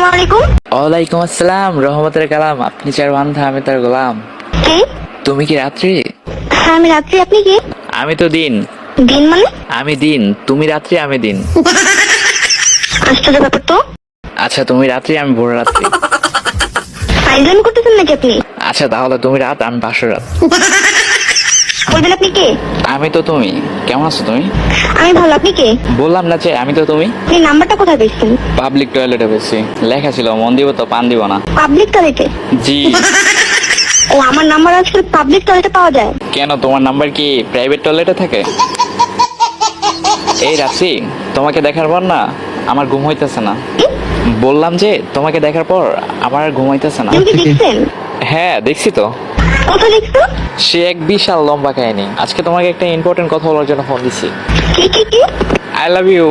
আসসালামু আলাইকুম। ওয়ালাইকুম আসসালাম, রহমতের কালাম। আপনি চার বান্ধা, আমি তার গোলাম। কে? তুমি কি রাত্রি? হ্যাঁ আমি রাত্রি, আপনি কে? আমি তো দিন। দিন মানে? আমি দিন, তুমি রাত্রি, আমি দিন। আশ্চর্য ব্যাপার তো। আচ্ছা তুমি রাত্রি, আমি ভোর রাত্রি। ফাইজলামি করতেছেন নাকি আপনি? আচ্ছা তাহলে তুমি রাত, আমি পাশের রাত। বলবেন আপনি কে? আমি তো তুমি। কেমন আছো তুমি? আমি ভালো, আপনি কে? বললাম না যে আমি তো তুমি। আপনি নাম্বারটা কোথায় পেয়েছেন? পাবলিক টয়লেটে পেয়েছি, লেখা ছিল মন দিব তো পান দিব না। পাবলিক টয়লেটে? জি। ও, আমার নাম্বার আজকাল পাবলিক টয়লেটে পাওয়া যায়? কেন, তোমার নাম্বার কি প্রাইভেট টয়লেটে থাকে? এই রাত্রি, তোমাকে দেখার পর না আমার ঘুম হইতেছে না। কি? বললাম যে তোমাকে দেখার পর আমার আর ঘুম হইতেছে না। তুমি কি দেখছেন? হ্যাঁ দেখছি তো। কোথায় দেখছো? সে এক বিশাল লম্বা কাহিনী। আজকে তোমাকে একটা ইম্পর্টেন্ট কথা বলার জন্য ফোন দিছি। কি কি কি? I love you.